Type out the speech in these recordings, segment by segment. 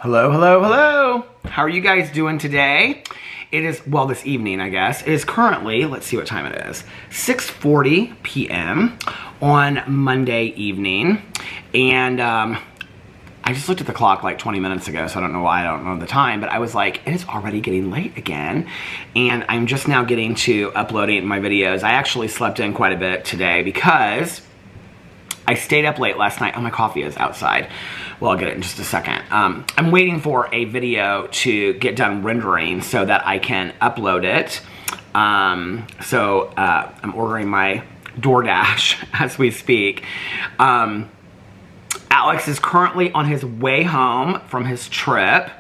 Hello, hello, hello. How are you guys doing today? It is, well, this evening, I guess. It is currently, let's see what time it is, 6:40 p.m. on Monday evening. And I just looked at the clock like 20 minutes ago, so I don't know why I don't know the time, but I was like, it is already getting late again. And I'm just now getting to uploading my videos. I actually slept in quite a bit today because I stayed up late last night. Oh, my coffee is outside. Well, I'll get it in just a second. I'm waiting for a video to get done rendering so that I can upload it. I'm ordering my DoorDash as we speak. Alex is currently on his way home from his trip,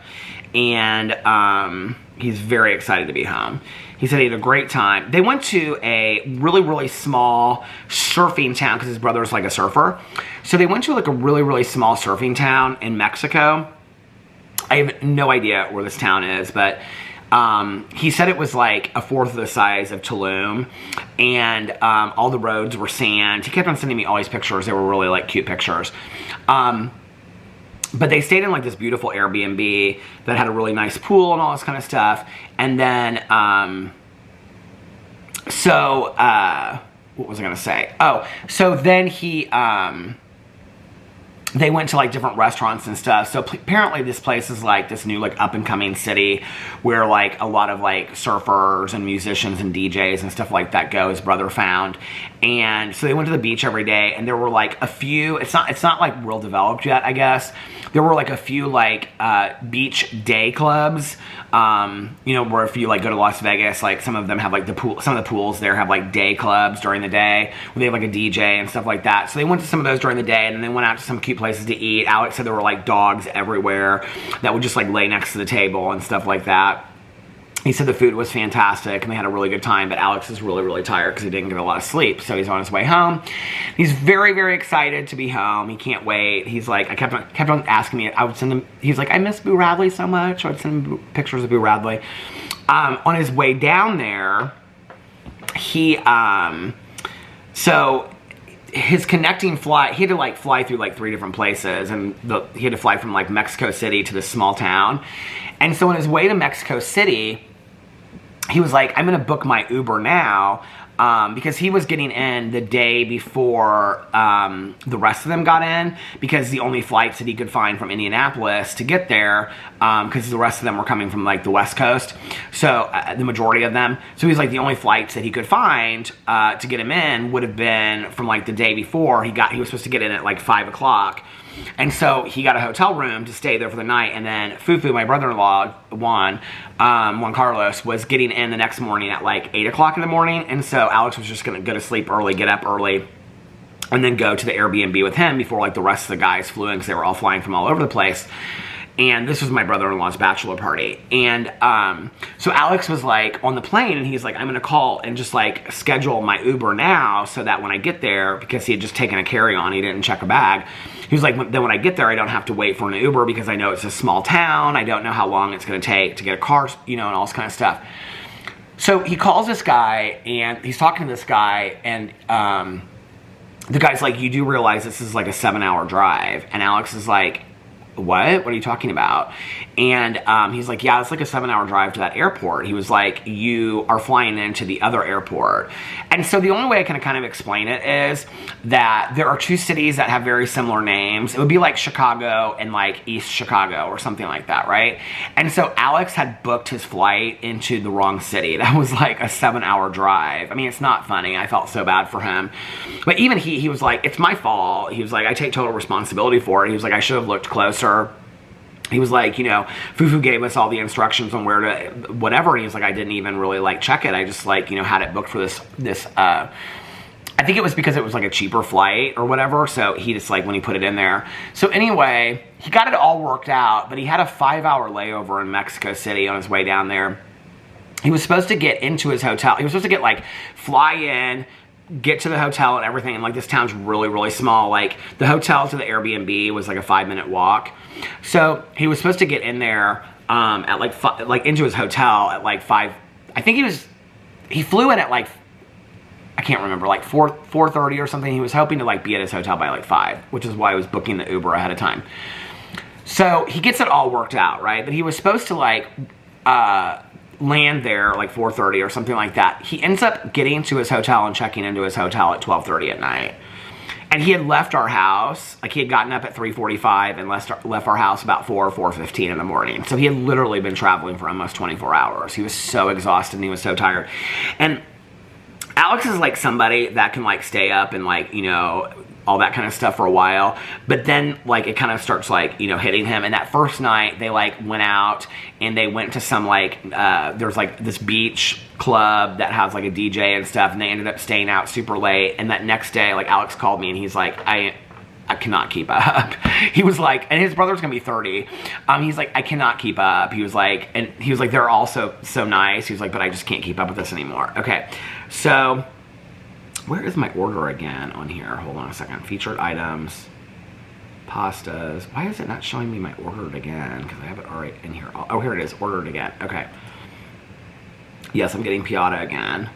and he's very excited to be home. He said he had a great time. They went to a really, really small surfing town because his brother's like a surfer. So they went to like a really, really small surfing town in Mexico. I have no idea where this town is, but he said it was like a fourth of the size of Tulum, and all the roads were sand. He kept on sending me all these pictures. They were really like cute pictures. But they stayed in like this beautiful Airbnb that had a really nice pool and all this kind of stuff. And then, what was I gonna say? Oh, so then they went to like different restaurants and stuff. So apparently this place is like this new like up and coming city where like a lot of like surfers and musicians and DJs and stuff like that go, his brother found. And so they went to the beach every day, and there were like a few, it's not like real developed yet, I guess. There were like a few like beach day clubs, you know, where if you like go to Las Vegas, like some of them have like the pool, some of the pools there have like day clubs during the day where they have like a DJ and stuff like that. So they went to some of those during the day, and then they went out to some cute places to eat. Alex said there were like dogs everywhere that would just like lay next to the table and stuff like that. He said the food was fantastic and they had a really good time, but Alex is really, really tired because he didn't get a lot of sleep. So he's on his way home. He's very, very excited to be home. He can't wait. He's like, I kept on asking me. I would send him, he's like, I miss Boo Radley so much. I would send him pictures of Boo Radley. On his way down there, so his connecting flight, he had to like fly through like 3 different places, and he had to fly from like Mexico City to this small town. And so on his way to Mexico City, he was like, I'm going to book my Uber now, because he was getting in the day before the rest of them got in, because the only flights that he could find from Indianapolis to get there, because the rest of them were coming from like the West Coast, so the majority of them. So he's like, the only flights that he could find to get him in would have been from like the day before. He was supposed to get in at like 5 o'clock. And so he got a hotel room to stay there for the night, and then Fufu, my brother-in-law, Juan Carlos, was getting in the next morning at like 8 o'clock in the morning, and so Alex was just going to go to sleep early, get up early, and then go to the Airbnb with him before like the rest of the guys flew in, because they were all flying from all over the place. And this was my brother-in-law's bachelor party. And so Alex was like on the plane, and he's like, I'm going to call and just like schedule my Uber now so that when I get there, because he had just taken a carry-on, he didn't check a bag. He was like, then when I get there, I don't have to wait for an Uber because I know it's a small town. I don't know how long it's going to take to get a car, you know, and all this kind of stuff. So he calls this guy, and he's talking to this guy, and the guy's like, you do realize this is like a 7-hour drive? And Alex is like, what are you talking about? And he's like, yeah, it's like a 7-hour drive to that airport. He was like, you are flying into the other airport. And so the only way I can kind of explain it is that there are 2 cities that have very similar names. It would be like Chicago and like East Chicago or something like that, right? And so Alex had booked his flight into the wrong city. That was like a 7-hour drive. I mean, it's not funny. I felt so bad for him. But even he was like, it's my fault. He was like, I take total responsibility for it. He was like, I should have looked closer. He was like, you know, Fufu gave us all the instructions on where to, whatever, and he was like, I didn't even really like check it. I just like, you know, had it booked for this, I think it was because it was like a cheaper flight or whatever, so he just like, when he put it in there. So anyway, he got it all worked out, but he had a 5-hour layover in Mexico City on his way down there. He was supposed to get into his hotel. He was supposed to get like, fly in, get to the hotel and everything, and like this town's really, really small. Like the hotel to the Airbnb was like a 5-minute walk. So he was supposed to get in there at like into his hotel at like 5. I think he flew in at like, I can't remember, like 4:30 or something. He was hoping to like be at his hotel by like 5, which is why I was booking the Uber ahead of time. So he gets it all worked out, right? But he was supposed to like land there like 4:30 or something like that. He ends up getting to his hotel and checking into his hotel at 12:30 at night. And he had left our house, like he had gotten up at 3:45 and left our house about 4:15 in the morning. So he had literally been traveling for almost 24 hours. He was so exhausted and he was so tired. And Alex is like somebody that can like stay up and like, you know, all that kind of stuff for a while, but then like it kind of starts like, you know, hitting him. And that first night they like went out and they went to some like there's like this beach club that has like a DJ and stuff, and they ended up staying out super late. And that next day, like, Alex called me and he's like, I cannot keep up. He was like, and his brother's gonna be 30. He's like, I cannot keep up. He was like, and he was like, they're all so nice. He was like, but I just can't keep up with this anymore. Okay, so where is my order again on here? Hold on a second. Featured items, pastas. Why is it not showing me my ordered again? Because I have it already in here. Oh, here it is, ordered again. Okay. Yes, I'm getting piata again.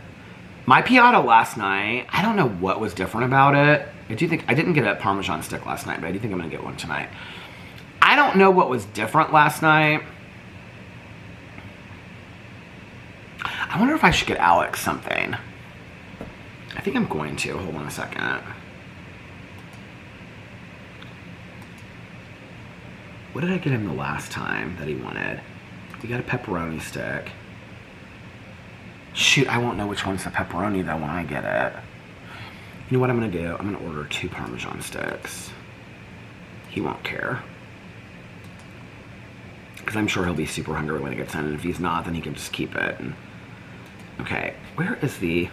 My piata last night, I don't know what was different about it. I didn't get a Parmesan stick last night, but I do think I'm gonna get one tonight. I don't know what was different last night. I wonder if I should get Alex something. I think I'm going to. Hold on a second. What did I get him the last time that he wanted? We got a pepperoni stick. Shoot, I won't know which one's the pepperoni though when I get it. You know what I'm gonna do? I'm gonna order 2 Parmesan sticks. He won't care. Because I'm sure he'll be super hungry when he gets in, and if he's not, then he can just keep it. And... okay, where is the...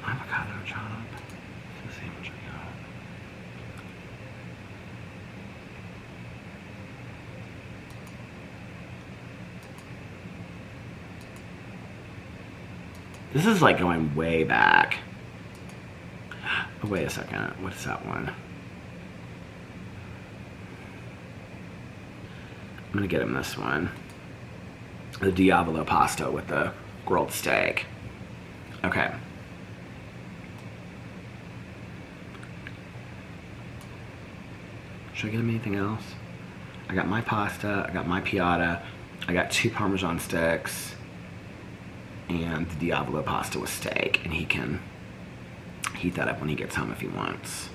avocado chop? Let's see how much I got. This is like going way back. Oh, wait a second. What is that one? I'm gonna get him this one. The Diavolo pasta with the grilled steak. Okay. Should I get him anything else? I got my pasta, I got my piata, I got 2 Parmesan sticks, and the Diavolo pasta with steak, and he can heat that up when he gets home if he wants.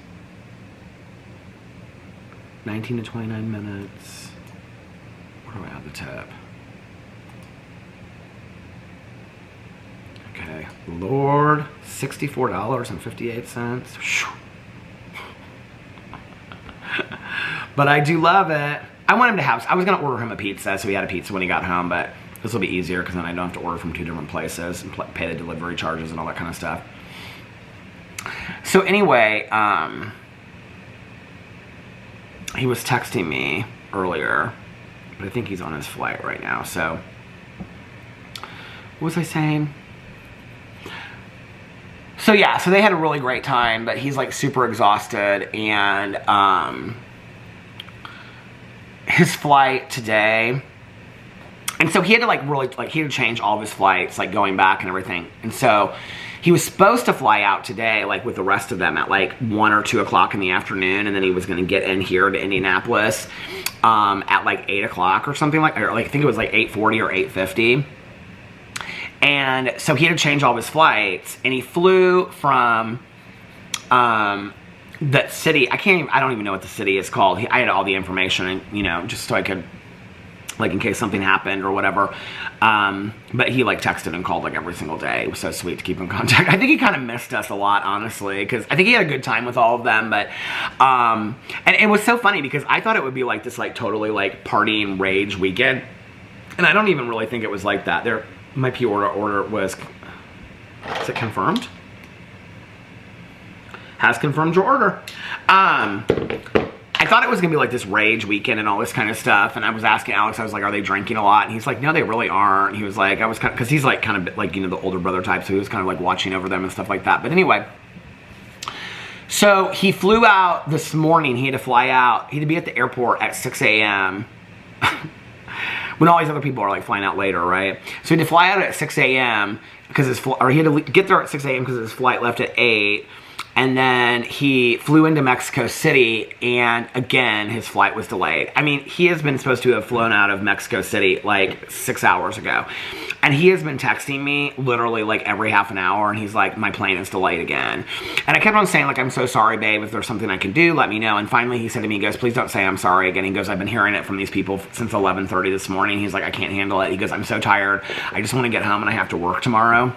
19 to 29 minutes. Where do I add the tip? Okay, Lord, $64.58. But I do love it. I want him to have, I was gonna order him a pizza, so he had a pizza when he got home, but this will be easier because then I don't have to order from 2 different places and pay the delivery charges and all that kind of stuff. So anyway, he was texting me earlier, but I think he's on his flight right now, so. What was I saying? So yeah, so they had a really great time, but he's like super exhausted, and his flight today, and so he had to like really, like he had to change all of his flights, like going back and everything. And so he was supposed to fly out today, like with the rest of them at like 1 or 2 o'clock in the afternoon, and then he was gonna get in here to Indianapolis at like 8 o'clock or something like, or like I think it was like 8:40 or 8:50. And so he had to change all of his flights, and he flew from that city. I don't even know what the city is called. I had all the information, and you know, just so I could, like, in case something happened or whatever. But he like texted and called like every single day. It was so sweet to keep in contact. I think he kind of missed us a lot, honestly, because I think he had a good time with all of them. But and it was so funny because I thought it would be like this like totally like partying rage weekend, and I don't even really think it was like that. My order was, is it confirmed? Has confirmed your order. I thought it was gonna be like this rage weekend and all this kind of stuff, and I was asking Alex, I was like, are they drinking a lot? And he's like, no, they really aren't. He was like, I was kind of, because he's like kind of like, you know, the older brother type, so he was kind of like watching over them and stuff like that. But anyway, so he flew out this morning. He had to fly out. He had to be at the airport at 6 a.m. when all these other people are like flying out later, right? So he had to fly out at 6 a.m. because he had to get there at 6 a.m. because his flight left at 8. And then he flew into Mexico City, and again, his flight was delayed. I mean, he has been supposed to have flown out of Mexico City like 6 hours ago. And he has been texting me literally like every half an hour, and he's like, my plane is delayed again. And I kept on saying, like, I'm so sorry, babe. If there's something I can do, let me know. And finally he said to me, he goes, please don't say I'm sorry again. He goes, I've been hearing it from these people since 11:30 this morning. He's like, I can't handle it. He goes, I'm so tired. I just want to get home and I have to work tomorrow.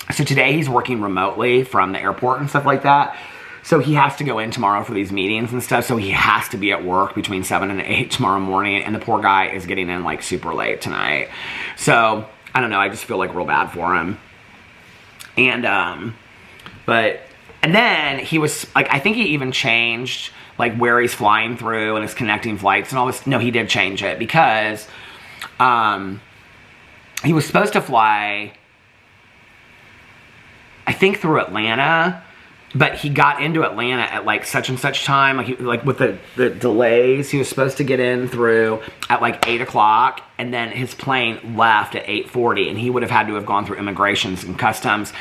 So today he's working remotely from the airport and stuff like that. So he has to go in tomorrow for these meetings and stuff. So he has to be at work between 7 and 8 tomorrow morning. And the poor guy is getting in like super late tonight. So I don't know. I just feel like real bad for him. And then he was like, I think he even changed like where he's flying through and his connecting flights and all this. No, he did change it because he was supposed to fly, I think, through Atlanta, but he got into Atlanta at like such and such time, like with the delays. He was supposed to get in through at like 8 o'clock, and then his plane left at 8:40, and he would have had to have gone through immigrations and customs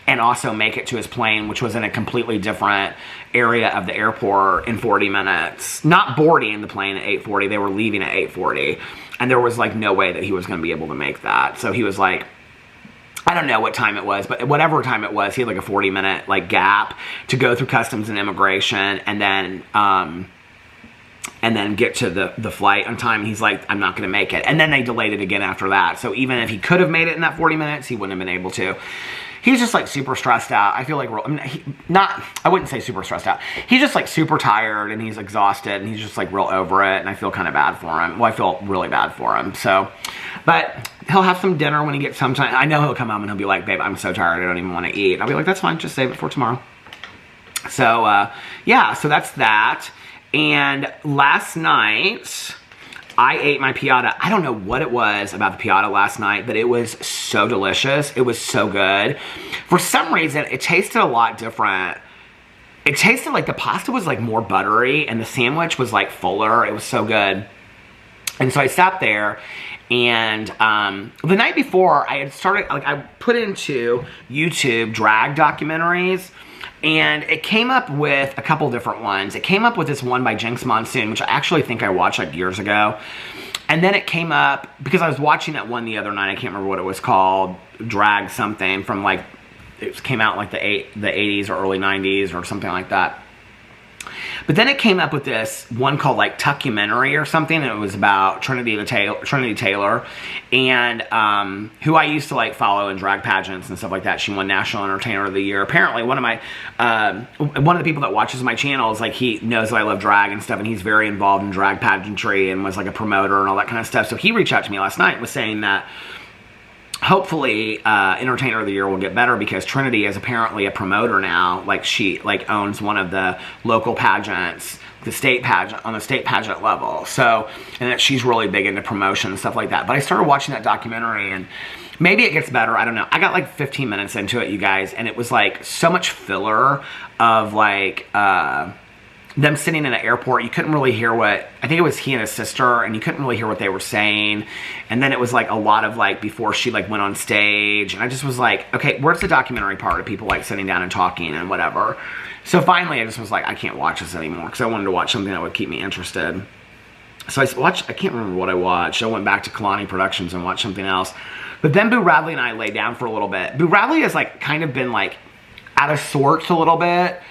and also make it to his plane, which was in a completely different area of the airport, in 40 minutes. Not boarding the plane at 8:40, they were leaving at 8:40, and there was like no way that he was going to be able to make that. So he was like, I don't know what time it was, but whatever time it was, he had like a 40-minute like gap to go through customs and immigration, and then get to the flight on time. And he's like, I'm not going to make it. And then they delayed it again after that. So even if he could have made it in that 40 minutes, he wouldn't have been able to. He's just like super stressed out. I feel like, I wouldn't say super stressed out. He's just like super tired and he's exhausted and he's just like real over it. And I feel kind of bad for him. Well, I feel really bad for him. So, but he'll have some dinner when he gets home tonight. I know he'll come home and he'll be like, babe, I'm so tired. I don't even want to eat. And I'll be like, that's fine. Just save it for tomorrow. So, yeah, so that's that. And last night, I ate my piata. I don't know what it was about the piata last night, but it was so delicious. It was so good. For some reason, it tasted a lot different. It tasted like the pasta was like more buttery and the sandwich was like fuller. It was so good. And so I sat there, and the night before I had started, like, I put into YouTube drag documentaries, and it came up with a couple different ones. It came up with this one by Jinx Monsoon, which I actually think I watched like years ago. And then it came up, because I was watching that one the other night, I can't remember what it was called, drag something from like, it came out like the 80s or early 90s or something like that. But then it came up with this one called like Tuckumentary or something, and it was about Trinity Taylor, and who I used to like follow in drag pageants and stuff like that. She won National Entertainer of the Year. Apparently, one of the people that watches my channel is like, he knows that I love drag and stuff, and he's very involved in drag pageantry and was like a promoter and all that kind of stuff. So he reached out to me last night and was saying that hopefully Entertainer of the Year will get better, because Trinity is apparently a promoter now. Like, she like owns one of the local pageants, the state pageant, on the state pageant level. So, and that she's really big into promotion and stuff like that. But I started watching that documentary, and maybe it gets better, I don't know. I got like 15 minutes into it, you guys, and it was like so much filler of like them sitting in an airport. You couldn't really hear what, I think it was he and his sister, and you couldn't really hear what they were saying. And then it was like a lot of like before she like went on stage, and I just was like, okay, where's the documentary part of people like sitting down and talking and whatever? So finally I just was like, I can't watch this anymore, because I wanted to watch something that would keep me interested. So I can't remember what I watched. I went back to Kalani Productions and watched something else. But then Boo Radley and I lay down for a little bit. Boo Radley has like kind of been like out of sorts a little bit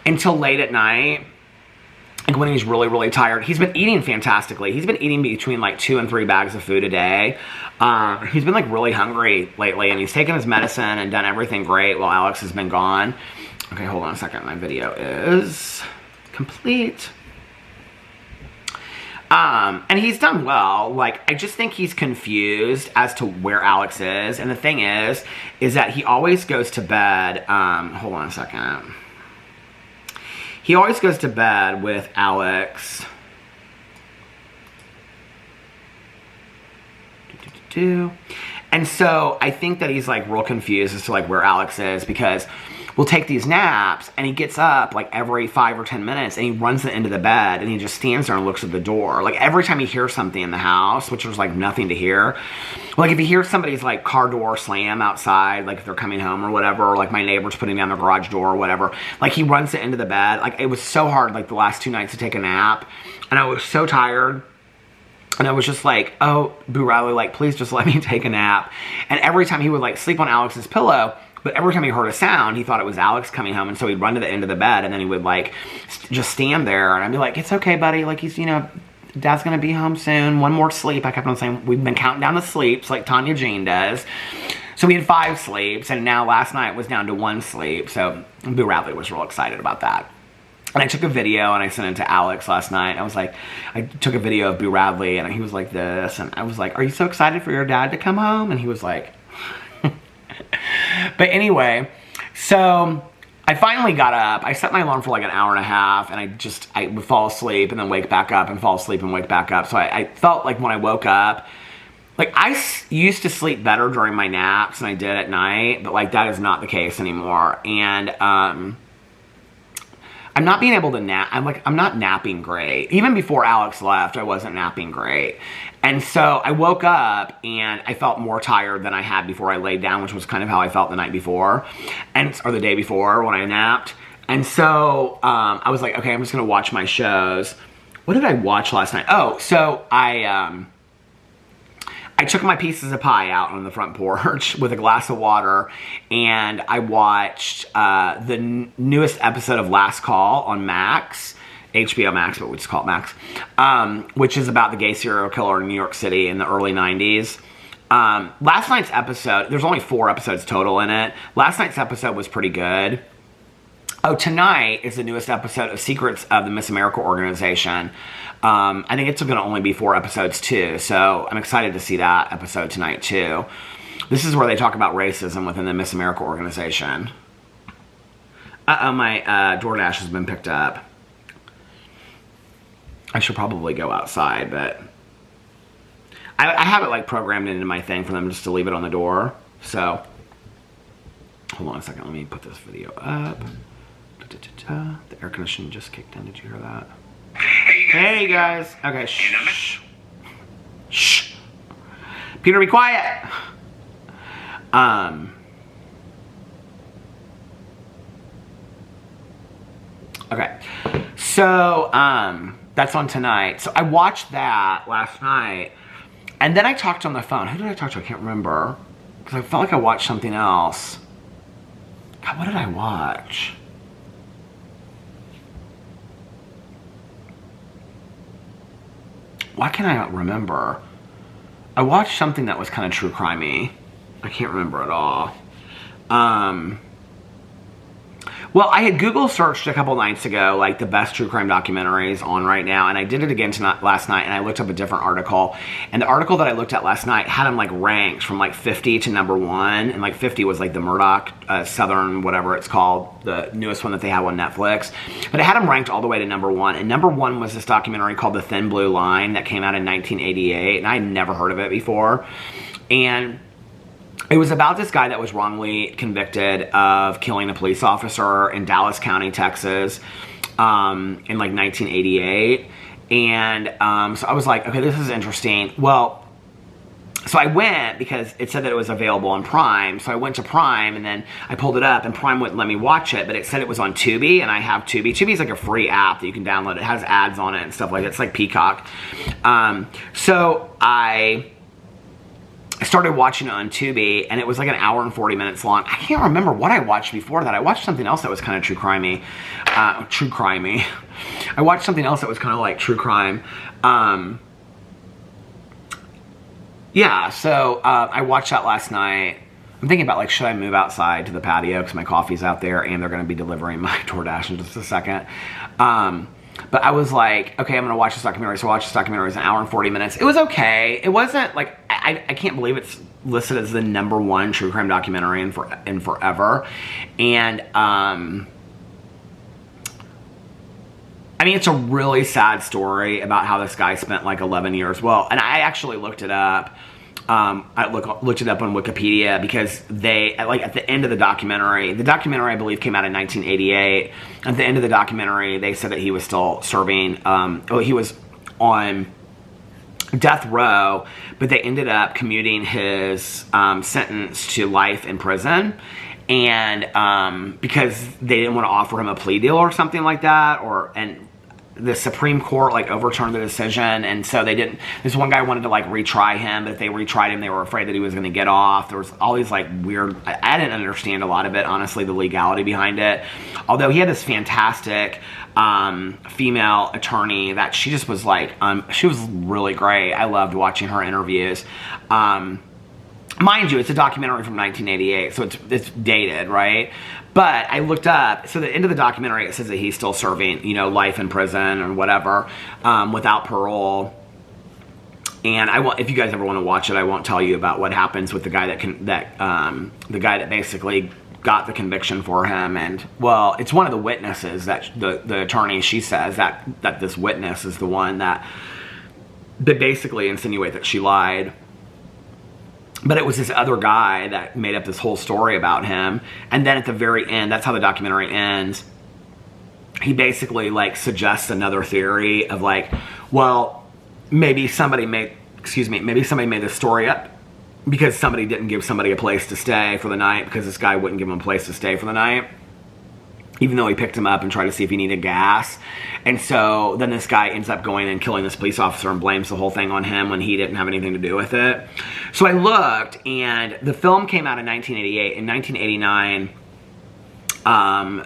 until late at night. Like when he's really, really tired. He's been eating fantastically. He's been eating between like 2 and 3 bags of food a day. He's been like really hungry lately, and he's taken his medicine and done everything great while Alex has been gone. Okay, hold on a second. My video is complete. And he's done well. Like, I just think he's confused as to where Alex is. And the thing is that he always goes to bed, hold on a second. He always goes to bed with Alex. And so I think that he's like real confused as to like where Alex is, because will take these naps, and he gets up like every 5 or 10 minutes, and he runs to the end of the bed, and he just stands there and looks at the door. Like every time he hears something in the house, which there's like nothing to hear. Like if he hears somebody's like car door slam outside, like if they're coming home or whatever, or like my neighbor's putting down their garage door or whatever, like he runs to the end of the bed. Like it was so hard like the last 2 nights to take a nap, and I was so tired. And I was just like, oh, Boo Radley, like, please just let me take a nap. And every time he would, like, sleep on Alex's pillow, but every time he heard a sound, he thought it was Alex coming home. And so he'd run to the end of the bed, and then he would, like, just stand there. And I'd be like, it's okay, buddy. Like, he's, you know, Dad's going to be home soon. One more sleep. I kept on saying, we've been counting down the sleeps like Tanya Jean does. So we had 5 sleeps, and now last night was down to 1 sleep. So Boo Radley was real excited about that. And I took a video and I sent it to Alex last night. I was like, I took a video of Boo Radley, and he was like this. And I was like, are you so excited for your dad to come home? And he was like, but anyway, so I finally got up. I set my alarm for like an hour and a half, and I would fall asleep and then wake back up and fall asleep and wake back up. So I felt like when I woke up, like I used to sleep better during my naps than I did at night, but like that is not the case anymore. And, I'm not being able to nap. I'm not napping great. Even before Alex left, I wasn't napping great. And so I woke up and I felt more tired than I had before I laid down, which was kind of how I felt the night before, or the day before when I napped. And so I was like, okay, I'm just gonna watch my shows. What did I watch last night? Oh, so I took my pieces of pie out on the front porch with a glass of water, and I watched the newest episode of Last Call on Max, HBO Max, but we just call it Max, which is about the gay serial killer in New York City in the early 90s. Last night's episode, there's only 4 episodes total in it. Last night's episode was pretty good. Oh, tonight is the newest episode of Secrets of the Miss America Organization. I think it's going to only be 4 episodes too, so I'm excited to see that episode tonight too. This is where they talk about racism within the Miss America Organization. Uh-oh, my DoorDash has been picked up. I should probably go outside, but I have it like programmed into my thing for them just to leave it on the door. So, hold on a second, let me put this video up. The air conditioning just kicked in. Did you hear that? Hey guys. Okay, shh. Shh. Peter, be quiet. Okay. So, that's on tonight. So I watched that last night, and then I talked on the phone. Who did I talk to? I can't remember, because I felt like I watched something else. God, what did I watch? Why can't I not remember? I watched something that was kind of true crimey. I can't remember at all. Well, I had Google searched a couple nights ago, like the best true crime documentaries on right now, and I did it again last night, and I looked up a different article, and the article that I looked at last night had them like ranked from like 50 to number 1, and like 50 was like the Murdoch Southern, whatever it's called, the newest one that they have on Netflix, but it had them ranked all the way to number 1, and number 1 was this documentary called The Thin Blue Line that came out in 1988, and I had never heard of it before, and it was about this guy that was wrongly convicted of killing a police officer in Dallas County, Texas, in like 1988. And so I was like, okay, this is interesting. Well, so I went because it said that it was available on Prime. So I went to Prime, and then I pulled it up, and Prime wouldn't let me watch it, but it said it was on Tubi, and I have Tubi. Tubi is like a free app that you can download. It has ads on it and stuff like that. It's like Peacock. So I started watching it on Tubi, and it was like an hour and 40 minutes long. I can't remember what I watched before that. I watched something else that was kind of true crimey. I watched something else that was kind of like true crime. Yeah, so I watched that last night. I'm thinking about like, should I move outside to the patio because my coffee's out there, and they're going to be delivering my DoorDash in just a second. But I was like, okay, I'm going to watch this documentary. So I watched this documentary. It was an hour and 40 minutes. It was okay. It wasn't like, I can't believe it's listed as the #1 true crime documentary in forever. And, I mean, it's a really sad story about how this guy spent like 11 years. Well, and I actually looked it up. I looked it up on Wikipedia because they, like, at the end of the documentary I believe came out in 1988. At the end of the documentary, they said that he was still serving, he was on death row, but they ended up commuting his sentence to life in prison. And because they didn't want to offer him a plea deal or something like that, and the Supreme Court like overturned the decision, and so they didn't. This one guy wanted to like retry him, but if they retried him, they were afraid that he was going to get off. There was all these like weird. I didn't understand a lot of it, honestly, the legality behind it. Although he had this fantastic female attorney that she just was like, she was really great. I loved watching her interviews. Mind you, it's a documentary from 1988, so it's dated, right? But I looked up, so the end of the documentary, it says that he's still serving, you know, life in prison or whatever, without parole. And if you guys ever want to watch it, I won't tell you about what happens with the guy the guy that basically got the conviction for him. And well, it's one of the witnesses that the attorney, she says that this witness is the one that basically insinuate that she lied. But it was this other guy that made up this whole story about him. And then at the very end, that's how the documentary ends, he basically like suggests another theory of like, well, maybe somebody made this story up because somebody didn't give somebody a place to stay for the night, because this guy wouldn't give him a place to stay for the night, even though he picked him up and tried to see if he needed gas. And so then this guy ends up going and killing this police officer and blames the whole thing on him when he didn't have anything to do with it. So I looked, and the film came out in 1988. In 1989,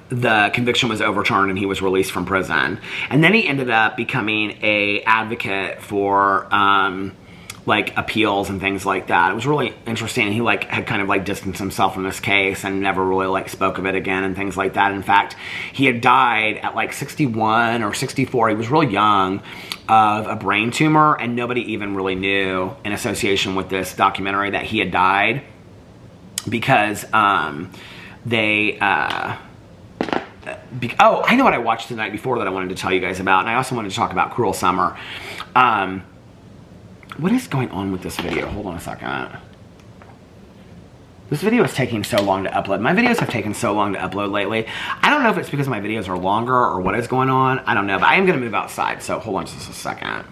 the conviction was overturned and he was released from prison. And then he ended up becoming an advocate for like appeals and things like that. It was really interesting. He like had kind of like distanced himself from this case and never really like spoke of it again and things like that. In fact, he had died at like 61 or 64. He was really young, of a brain tumor, and nobody even really knew in association with this documentary that he had died, because oh, I know what I watched the night before that I wanted to tell you guys about, and I also wanted to talk about Cruel Summer. What is going on with this video? Hold on a second. This video is taking so long to upload. My videos have taken so long to upload lately. I don't know if it's because my videos are longer or what is going on. I don't know, but I am going to move outside, so hold on just a second.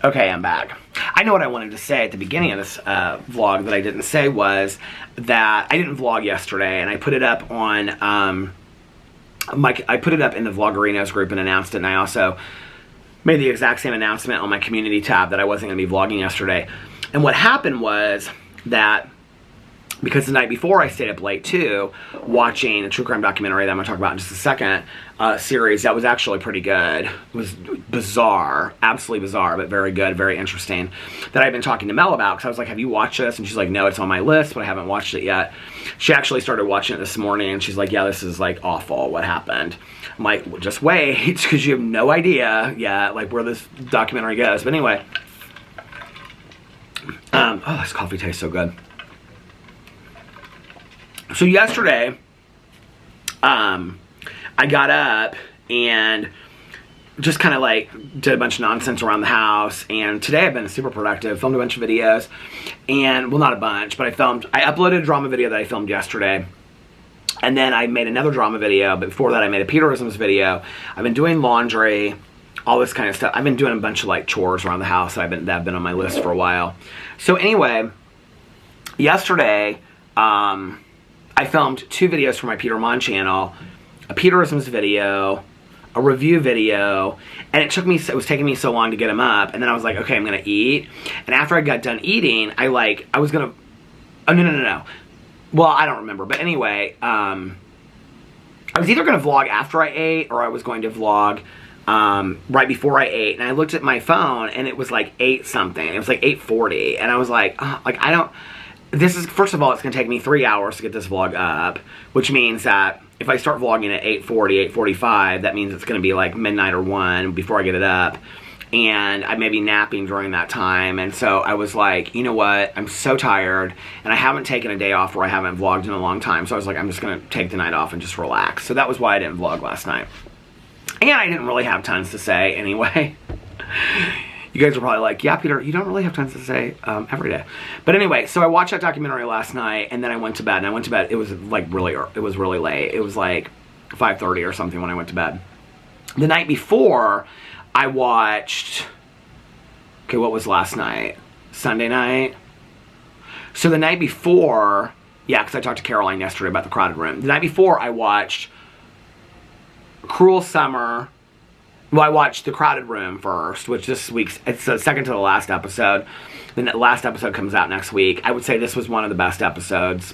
Okay, I'm back. I know what I wanted to say at the beginning of this vlog that I didn't say was that I didn't vlog yesterday, and I put it up on, I put it up in the Vloggerinos group and announced it, and I also made the exact same announcement on my community tab that I wasn't going to be vlogging yesterday. And what happened was that, because the night before I stayed up late too, watching a true crime documentary that I'm going to talk about in just a second, series that was actually pretty good. It was bizarre, absolutely bizarre, but very good, very interesting, that I've been talking to Mel about, because I was like, have you watched this? And she's like, no, it's on my list, but I haven't watched it yet. She actually started watching it this morning, and she's like, yeah, this is like awful, what happened? I'm like, well, just wait, because you have no idea yet, like, where this documentary goes. But anyway, oh, this coffee tastes so good. So yesterday, I got up and just kind of like did a bunch of nonsense around the house, and today I've been super productive, filmed a bunch of videos, and, well, not a bunch, but I uploaded a drama video that I filmed yesterday, and then I made another drama video, but before that I made a Peterisms video. I've been doing laundry, all this kind of stuff. I've been doing a bunch of like chores around the house that have been on my list for a while. So anyway, yesterday, I filmed 2 videos for my Peter Monn channel, a Peterisms video, a review video, and it was taking me so long to get them up, and then I was like, okay, I'm gonna eat. And after I got done eating, I was gonna, oh, no. Well, I don't remember, but anyway, I was either gonna vlog after I ate, or I was going to vlog right before I ate, and I looked at my phone, and it was like 8 something, it was like 8:40, and I was like, oh, like, first of all, it's going to take me 3 hours to get this vlog up, which means that if I start vlogging at 8:40, 8:45, that means it's going to be like midnight or 1 before I get it up, and I may be napping during that time. And so I was like, you know what, I'm so tired, and I haven't taken a day off where I haven't vlogged in a long time, so I was like, I'm just going to take the night off and just relax. So that was why I didn't vlog last night. And I didn't really have tons to say anyway. You guys are probably like, yeah, Peter, you don't really have time to say every day. But anyway, so I watched that documentary last night, and then I went to bed. And I went to bed, it was like it was really late. It was like 5:30 or something when I went to bed. The night before, I watched, okay, what was last night? Sunday night? So the night before, yeah, because I talked to Caroline yesterday about the Crowded Room. The night before, I watched Cruel Summer. Well, I watched The Crowded Room first, which this week's, it's the second to the last episode. The last episode comes out next week. I would say this was one of the best episodes.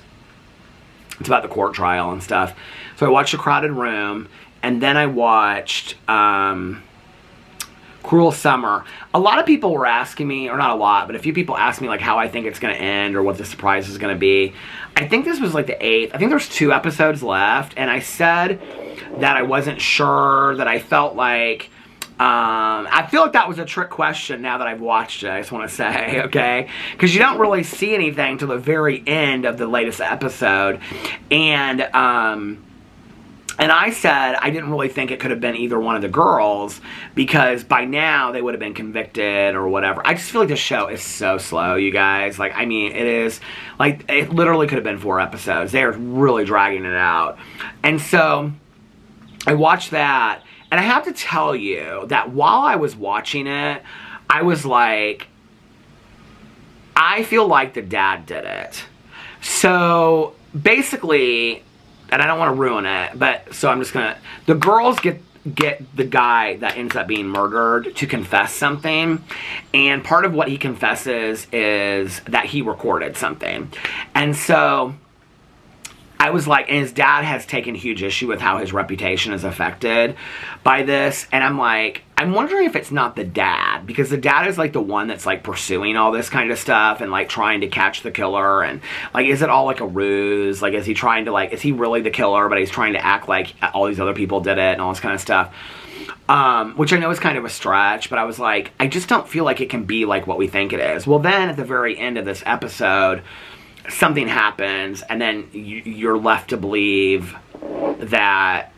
It's about the court trial and stuff. So I watched The Crowded Room, and then I watched Cruel Summer. A lot of people were asking me, or not a lot, but a few people asked me like how I think it's going to end or what the surprise is going to be. I think this was like the 8th. I think there's 2 episodes left, and I said that I wasn't sure, that I felt like, I feel like that was a trick question now that I've watched it, I just want to say, okay? Because you don't really see anything till the very end of the latest episode, and I said I didn't really think it could have been either one of the girls because by now they would have been convicted or whatever. I just feel like the show is so slow, you guys. Like, I mean, it is, like, it literally could have been 4 episodes. They're really dragging it out. And so I watched that, and I have to tell you that while I was watching it, I was like, I feel like the dad did it. So basically, and I don't want to ruin it, but so I'm just gonna, the girls get the guy that ends up being murdered to confess something, and part of what he confesses is that he recorded something. And so I was like, and his dad has taken huge issue with how his reputation is affected by this, and I'm like, I'm wondering if it's not the dad, because the dad is like the one that's like pursuing all this kind of stuff and like trying to catch the killer, and like, is it all like a ruse? Like, is he trying to like, is he really the killer, but he's trying to act like all these other people did it and all this kind of stuff? Which I know is kind of a stretch, but I was like, I just don't feel like it can be like what we think it is. Well, then at the very end of this episode, something happens, and then you're left to believe that,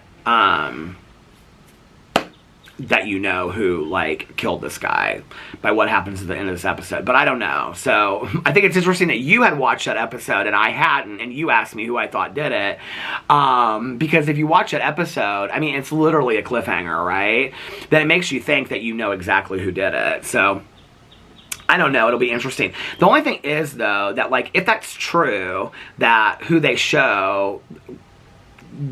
that you know who, like, killed this guy by what happens at the end of this episode. But I don't know. So, I think it's interesting that you had watched that episode and I hadn't, and you asked me who I thought did it. Because if you watch that episode, I mean, it's literally a cliffhanger, right? Then it makes you think that you know exactly who did it. So, I don't know, it'll be interesting. The only thing is, though, that, like, if that's true, that who they show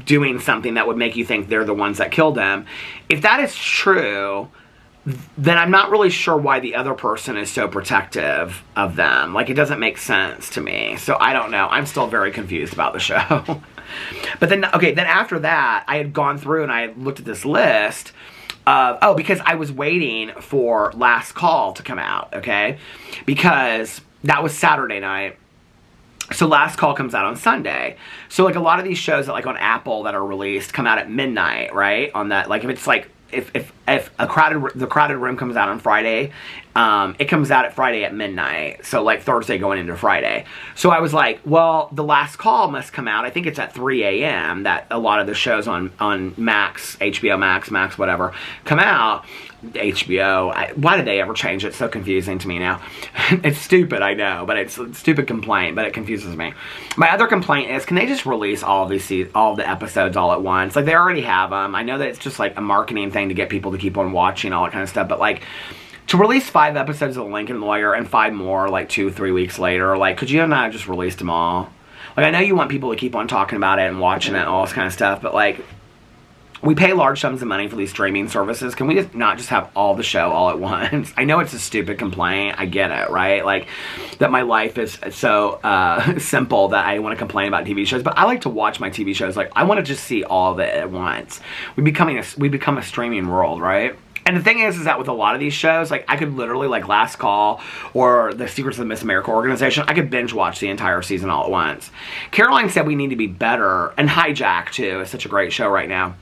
doing something that would make you think they're the ones that killed him, if that is true, then I'm not really sure why the other person is so protective of them. Like, it doesn't make sense to me. So, I don't know. I'm still very confused about the show. But then, okay, then after that, I had gone through and I had looked at this list. Because I was waiting for Last Call to come out, okay? Because that was Saturday night. So Last Call comes out on Sunday. So, like, a lot of these shows that, like, on Apple that are released come out at midnight, right? On that, like, if it's, like, if the Crowded Room comes out on Friday, it comes out at Friday at midnight. So, like, Thursday going into Friday. So I was like, well, The Last Call must come out. I think it's at 3 a.m. that a lot of the shows on Max, HBO Max, whatever, come out. HBO, why did they ever change it? It's so confusing to me now. It's stupid, I know, but it's a stupid complaint, but it confuses me. My other complaint is, can they just release all of the episodes all at once? Like, they already have them. I know that it's just like a marketing thing to get people to keep on watching, all that kind of stuff, but like, to release 5 episodes of The Lincoln Lawyer and 5 more, like, 2-3 weeks later, like, could you not just release them all? Like, I know you want people to keep on talking about it and watching it and all this kind of stuff, but like, we pay large sums of money for these streaming services. Can we just not just have all the show all at once? I know it's a stupid complaint. I get it, right? Like, that my life is so simple that I want to complain about TV shows. But I like to watch my TV shows. Like, I want to just see all of it at once. We become a streaming world, right? And the thing is that with a lot of these shows, like, I could literally, like, Last Call or The Secrets of the Miss America Organization, I could binge watch the entire season all at once. Caroline said we need to be better, and Hijack, too, is such a great show right now.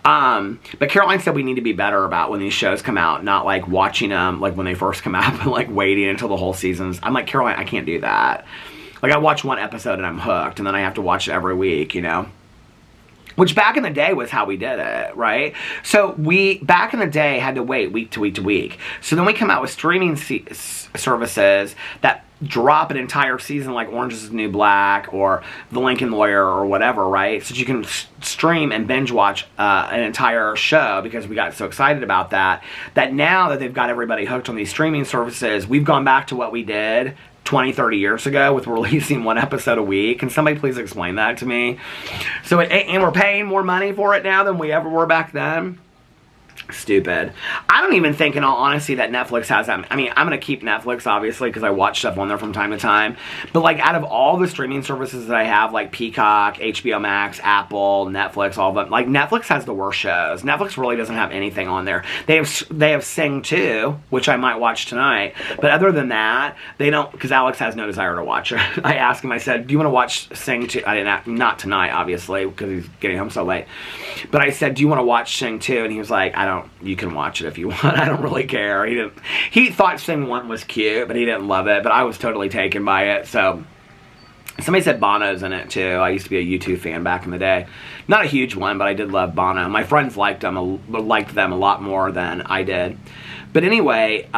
But Caroline said we need to be better about when these shows come out, not like watching them like when they first come out, but like waiting until the whole season's. I'm like, Caroline, I can't do that. Like, I watch one episode and I'm hooked, and then I have to watch it every week, you know? Which back in the day was how we did it, right? So we, back in the day, had to wait week to week to week. So then we come out with streaming services that drop an entire season like Orange is the New Black or The Lincoln Lawyer or whatever, right? So that you can stream and binge watch an entire show, because we got so excited about that. That now that they've got everybody hooked on these streaming services, we've gone back to what we did 20, 30 years ago with releasing one episode a week. Can somebody please explain that to me? So, and we're paying more money for it now than we ever were back then. Stupid. I don't even think, in all honesty, that Netflix has that. I mean, I'm going to keep Netflix, obviously, because I watch stuff on there from time to time. But, like, out of all the streaming services that I have, like Peacock, HBO Max, Apple, Netflix, all of them, like, Netflix has the worst shows. Netflix really doesn't have anything on there. They have Sing 2, which I might watch tonight. But other than that, they don't, because Alex has no desire to watch it. I asked him, I said, do you want to watch Sing 2? I didn't, not tonight, obviously, because he's getting home so late. But I said, do you want to watch Sing 2? And he was like, you can watch it if you want. I don't really care. He thought Sing 1 was cute, but he didn't love it. But I was totally taken by it. So somebody said Bono's in it too. I used to be a U2 fan back in the day. Not a huge one, but I did love Bono. My friends liked them a lot more than I did. But anyway,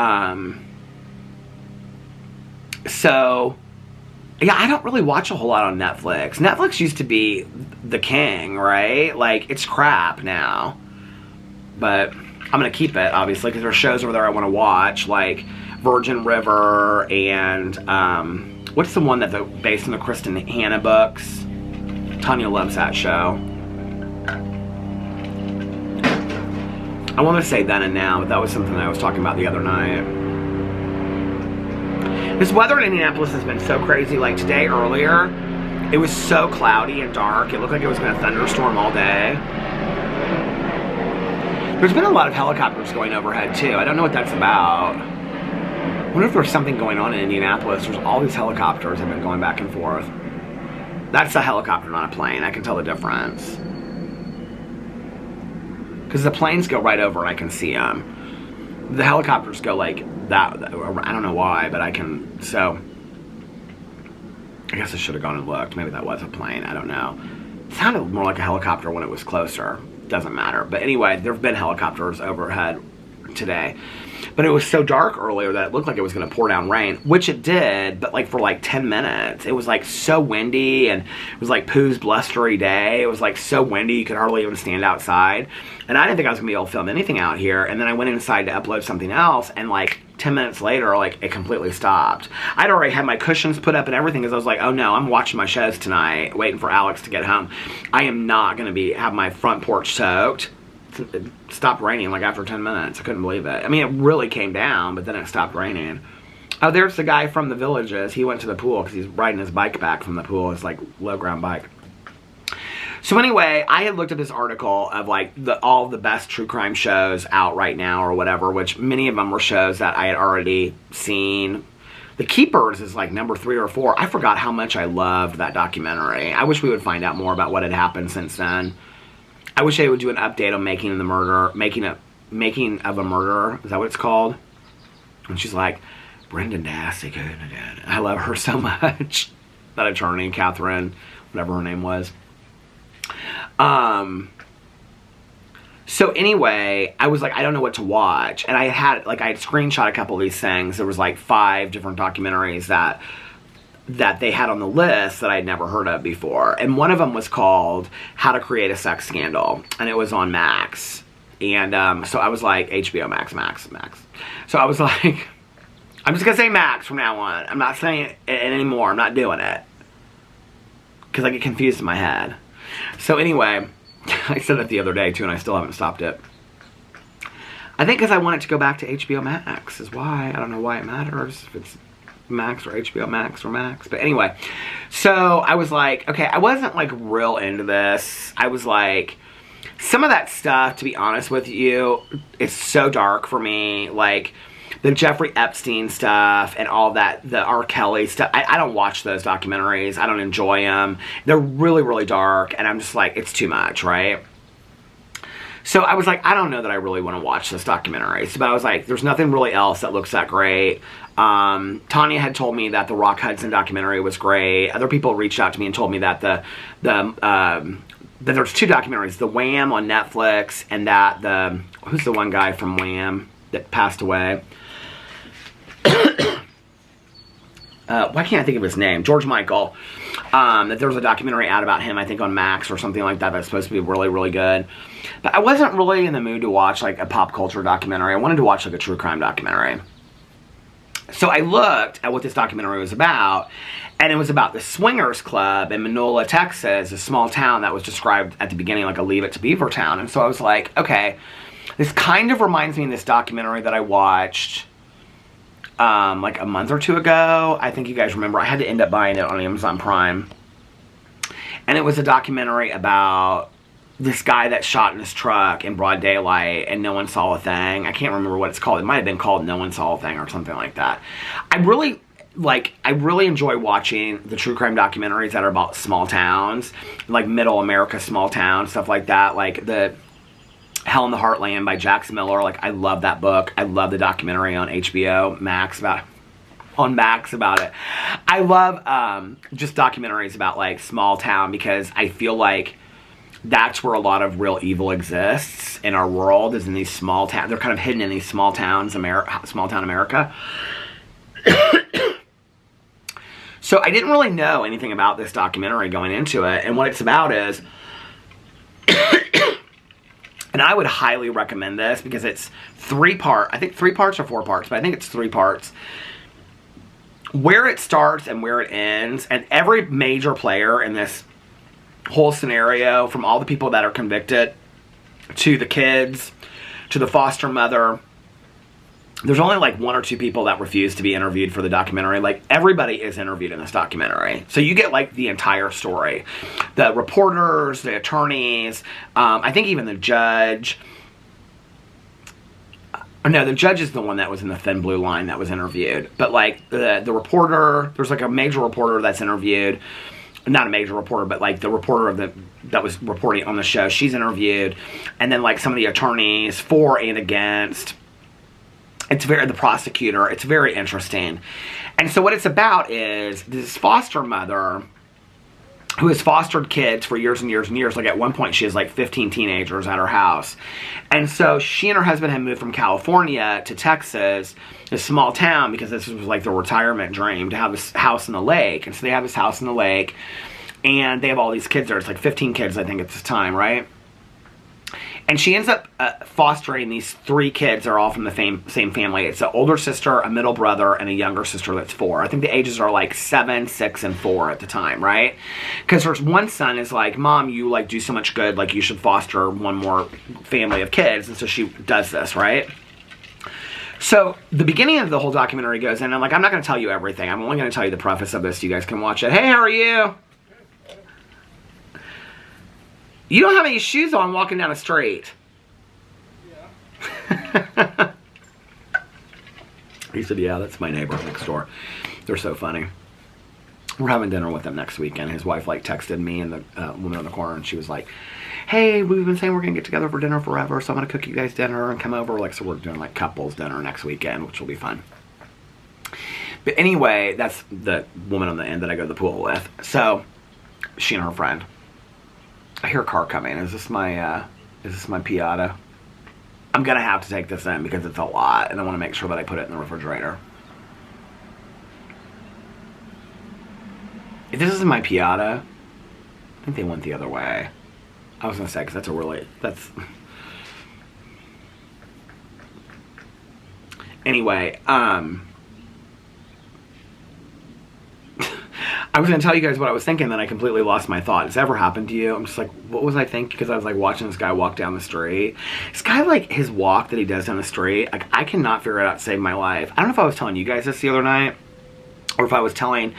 so yeah, I don't really watch a whole lot on Netflix. Netflix used to be the king, right? Like, it's crap now. But I'm going to keep it, obviously, because there are shows over there I want to watch, like Virgin River and, what's the one that's based on the Kristen Hanna books? Tanya loves that show. I want to say Then and Now, but that was something I was talking about the other night. This weather in Indianapolis has been so crazy. Like today, earlier, it was so cloudy and dark. It looked like it was going to thunderstorm all day. There's been a lot of helicopters going overhead, too. I don't know what that's about. I wonder if there's something going on in Indianapolis. There's all these helicopters that have been going back and forth. That's a helicopter, not a plane. I can tell the difference. Because the planes go right over and I can see them. The helicopters go like that. I don't know why, but I can. So, I guess I should have gone and looked. Maybe that was a plane. I don't know. It sounded more like a helicopter when it was closer. Doesn't matter. But anyway, there have been helicopters overhead today. But it was so dark earlier that it looked like it was going to pour down rain, which it did, but like for like 10 minutes. It was like so windy, and it was like Pooh's blustery day. It was like so windy you could hardly even stand outside. And I didn't think I was going to be able to film anything out here. And then I went inside to upload something else, and like 10 minutes later, like, it completely stopped. I'd already had my cushions put up and everything, because I was like, oh no, I'm watching my shows tonight, waiting for Alex to get home. I am not going to have my front porch soaked. It stopped raining like after 10 minutes. I couldn't believe it. I mean, it really came down, but then it stopped raining. Oh, there's the guy from the Villages. He went to the pool because he's riding his bike back from the pool. His like low ground bike. So anyway, I had looked at this article of like all the best true crime shows out right now or whatever, which many of them were shows that I had already seen. The Keepers is like number 3 or 4. I forgot how much I loved that documentary. I wish we would find out more about what had happened since then. I wish they would do an update on Making of a Murderer. Is that what it's called? And she's like, Brendan Dassey. I love her so much. That attorney, Catherine, whatever her name was. So anyway, I was like, I don't know what to watch. And I had screenshot a couple of these things. There was like 5 different documentaries that they had on the list that I'd never heard of before. And one of them was called How to Create a Sex Scandal. And it was on Max. And so I was like, HBO Max. So I was like, I'm just going to say Max from now on. I'm not saying it anymore. I'm not doing it. Because I get confused in my head. So anyway, I said it the other day too, and I still haven't stopped it. I think because I want it to go back to HBO Max is why. I don't know why it matters. If it's Max or HBO Max or Max. But anyway, so I was like, okay, I wasn't like real into this. I was like, some of that stuff, to be honest with you, is so dark for me. Like the Jeffrey Epstein stuff and all that, the R. Kelly stuff. I don't watch those documentaries. I don't enjoy them. They're really, really dark. And I'm just like, it's too much, right? So I was like, I don't know that I really want to watch this documentary. But I was like, there's nothing really else that looks that great. Tanya had told me that the Rock Hudson documentary was great. Other people reached out to me and told me that the there's 2 documentaries, the Wham on Netflix, and who's the one guy from Wham that passed away? Why can't I think of his name? George Michael. That there was a documentary out about him, I think on Max or something like that, that's supposed to be really, really good. But I wasn't really in the mood to watch like a pop culture documentary. I wanted to watch like a true crime documentary. So I looked at what this documentary was about, and it was about the Swingers Club in Manola, Texas, a small town that was described at the beginning like a Leave It to Beaver town. And so I was like, okay, this kind of reminds me of this documentary that I watched like a month or 2 ago. I think you guys remember. I had to end up buying it on Amazon Prime. And it was a documentary about this guy that shot in his truck in broad daylight and no one saw a thing. I can't remember what it's called. It might have been called No One Saw a Thing or something like that. I really enjoy watching the true crime documentaries that are about small towns, like middle America small towns, stuff like that. Like the Hell in the Heartland by Jax Miller. Like, I love that book. I love the documentary on HBO Max about it. I love just documentaries about like small town, because I feel like that's where a lot of real evil exists in our world, is in these small towns. They're kind of hidden in these small towns, small town America. So I didn't really know anything about this documentary going into it, and what it's about is, and I would highly recommend this because it's 3-part. I think 3 parts or 4 parts, but I think it's 3 parts. Where it starts and where it ends, and every major player in this whole scenario, from all the people that are convicted to the kids to the foster mother. There's only like 1 or 2 people that refuse to be interviewed for the documentary. Like, everybody is interviewed in this documentary. So you get like the entire story. The reporters, the attorneys, I think even the judge. No, the judge is the one that was in the thin blue line that was interviewed. But like the reporter, there's like a major reporter that's interviewed. Not a major reporter, but like the reporter that was reporting on the show, she's interviewed. And then like some of the attorneys for and against. The prosecutor, it's very interesting. And so what it's about is this foster mother who has fostered kids for years and years and years. Like, at one point she has like 15 teenagers at her house. And so she and her husband had moved from California to Texas, a small town, because this was like their retirement dream, to have this house in the lake. And so they have this house in the lake, and they have all these kids there. It's like 15 kids, I think, at this time, right? And she ends up fostering these 3 kids that are all from the same family. It's an older sister, a middle brother, and a younger sister that's 4. I think the ages are like 7, 6, and 4 at the time, right? Because her one son is like, Mom, you like do so much good, like you should foster one more family of kids. And so she does this, right? So the beginning of the whole documentary goes in, and I'm like, I'm not going to tell you everything. I'm only going to tell you the preface of this so you guys can watch it. Hey, how are you? You don't have any shoes on walking down the street. Yeah. He said, yeah, that's my neighbor next door. They're so funny. We're having dinner with them next weekend. His wife like texted me and the woman on the corner, and she was like, hey, we've been saying we're going to get together for dinner forever, so I'm going to cook you guys dinner and come over. Like, so we're doing like couples dinner next weekend, which will be fun. But anyway, that's the woman on the end that I go to the pool with. So she and her friend. I hear a car coming. Is this my Piata? I'm gonna have to take this in because it's a lot, and I want to make sure that I put it in the refrigerator. If this isn't my Piata, I think they went the other way. I was gonna say, because that's anyway. I was going to tell you guys what I was thinking, then I completely lost my thought. Has this ever happened to you? I'm just like, what was I thinking? Because I was like watching this guy walk down the street. This guy, like, his walk that he does down the street, like, I cannot figure it out to save my life. I don't know if I was telling you guys this the other night, or if I was telling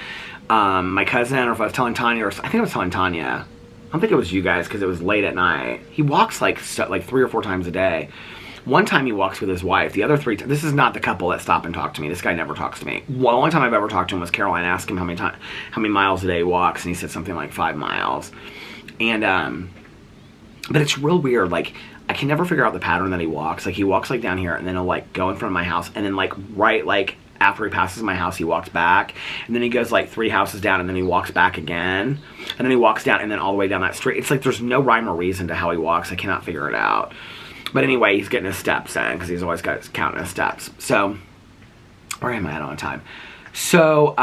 my cousin, or if I was telling Tanya, or I think I was telling Tanya. I don't think it was you guys, because it was late at night. He walks like 3 or 4 times a day. One time he walks with his wife. The other 3 times, this is not the couple that stop and talk to me. This guy never talks to me. The only time I've ever talked to him was Caroline asked him how many miles a day he walks, and he said something like 5 miles. And but it's real weird. Like, I can never figure out the pattern that he walks. Like, he walks like down here, and then he'll like go in front of my house, and then like right like after he passes my house, he walks back. And then he goes like 3 houses down, and then he walks back again. And then he walks down, and then all the way down that street. It's like there's no rhyme or reason to how he walks. I cannot figure it out. But anyway, he's getting his steps in, because he's always got his counting his steps. So, where am I at on time? So,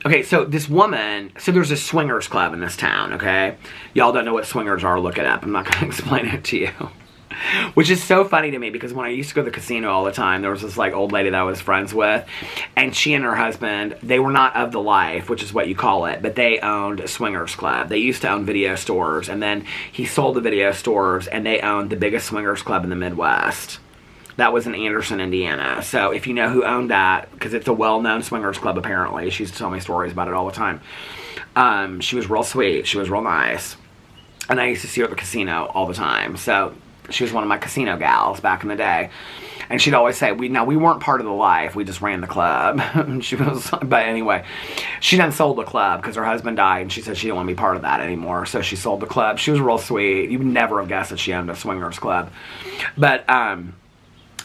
okay, so this woman, so there's a swingers club in this town, okay? Y'all don't know what swingers are, look it up. I'm not going to explain it to you. Which is so funny to me, because when I used to go to the casino all the time, there was this, like, old lady that I was friends with, and she and her husband, they were not of the life, which is what you call it, but they owned a swingers club. They used to own video stores, and then he sold the video stores, and they owned the biggest swingers club in the Midwest. That was in Anderson, Indiana. So if you know who owned that, because it's a well-known swingers club apparently. She used to tell me stories about it all the time. She was real sweet. She was real nice. And I used to see her at the casino all the time. So she was one of my casino gals back in the day. And she'd always say, we weren't part of the life. We just ran the club. She was, but anyway, she done sold the club because her husband died. And she said she didn't want to be part of that anymore. So she sold the club. She was real sweet. You would never have guessed that she owned a swingers club. But,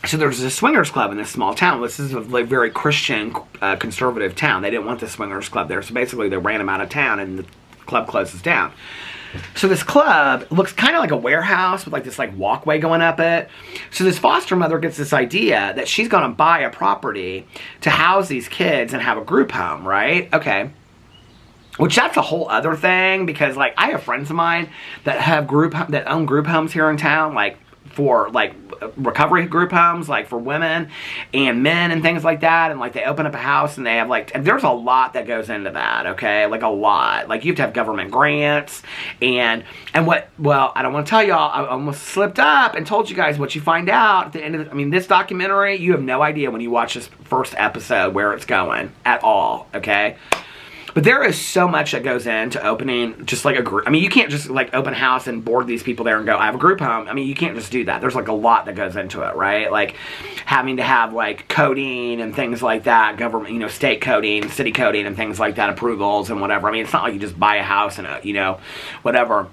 so there was a swingers club in this small town. This is a like, very Christian, conservative town. They didn't want the swingers club there. So basically they ran them out of town and the club closes down. So this club looks kind of like a warehouse with like this like walkway going up it. So this foster mother gets this idea that she's going to buy a property to house these kids and have a group home, right? Okay. Which that's a whole other thing, because like I have friends of mine that have that own group homes here in town, like for like recovery group homes, like for women and men and things like that. And like they open up a house and they have like, and there's a lot that goes into that, okay? Like a lot. Like you have to have government grants and what, well, I don't want to tell y'all, I almost slipped up and told you guys what you find out at the end of this documentary, you have no idea when you watch this first episode where it's going at all, okay? But there is so much that goes into opening just like a group. I mean, you can't just like open a house and board these people there and go, I have a group home. I mean, you can't just do that. There's like a lot that goes into it, right? Like having to have like coding and things like that, government, state coding, city coding and things like that, approvals and whatever. I mean, it's not like you just buy a house and, whatever.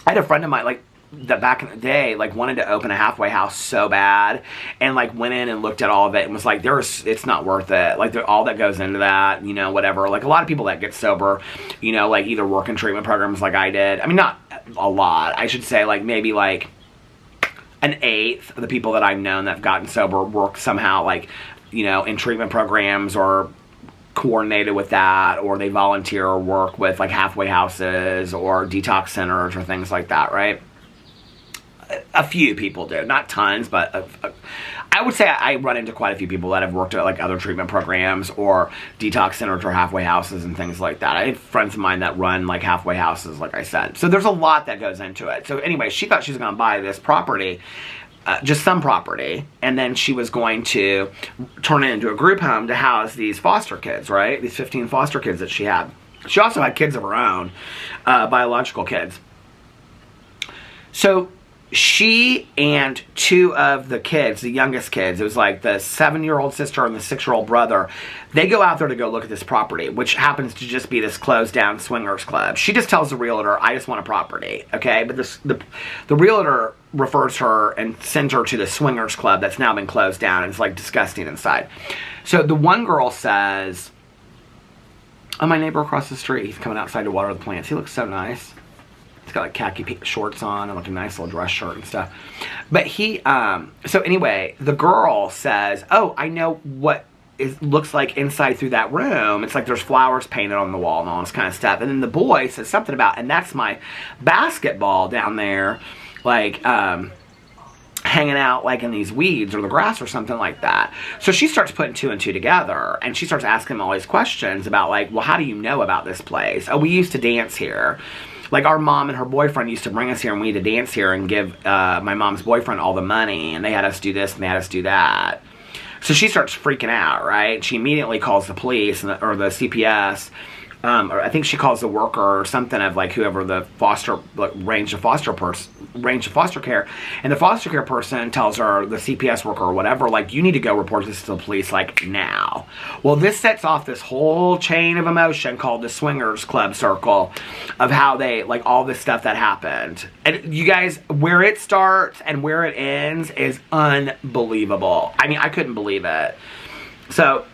I had a friend of mine, like, that back in the day, like, wanted to open a halfway house so bad, and, like, went in and looked at all of it and was like, it's not worth it. Like, all that goes into that, whatever. Like, a lot of people that get sober, like, either work in treatment programs like I did. I mean, not a lot. I should say, like, maybe, like, an eighth of the people that I've known that have gotten sober work somehow, like, in treatment programs or coordinated with that, or they volunteer or work with, like, halfway houses or detox centers or things like that, right? A few people do, not tons, but I would say I run into quite a few people that have worked at like other treatment programs or detox centers or halfway houses and things like that. I have friends of mine that run like halfway houses, like I said. So there's a lot that goes into it. So anyway, she thought she was going to buy this property, just some property, and then she was going to turn it into a group home to house these foster kids, right? These 15 foster kids that she had. She also had kids of her own, biological kids. So she and 2 of the kids, the youngest kids, it was like the 7-year-old sister and the 6-year-old brother, they go out there to go look at this property, which happens to just be this closed down swingers club. She just tells the realtor, I just want a property, okay? But the realtor refers her and sends her to the swingers club that's now been closed down, and it's like disgusting inside. So the one girl says, oh, my neighbor across the street, he's coming outside to water the plants. He looks so nice. He's got like khaki shorts on and like a nice little dress shirt and stuff. But so anyway, the girl says, oh, I know what it looks like inside through that room. It's like there's flowers painted on the wall and all this kind of stuff. And then the boy says something about, and that's my basketball down there, like, hanging out like in these weeds or the grass or something like that. So she starts putting 2 and 2 together, and she starts asking him all these questions about like, well, how do you know about this place? Oh, we used to dance here. Like, our mom and her boyfriend used to bring us here, and we had to dance here and give my mom's boyfriend all the money, and they had us do this and they had us do that. So she starts freaking out, right? She immediately calls the police or the CPS, or I think she calls the worker or something of like whoever the range of foster care, and the foster care person tells her, the CPS worker or whatever, like, you need to go report this to the police like now. Well, this sets off this whole chain of emotion called the swingers club circle of how they, like, all this stuff that happened. And you guys, where it starts and where it ends is unbelievable. I mean, I couldn't believe it. So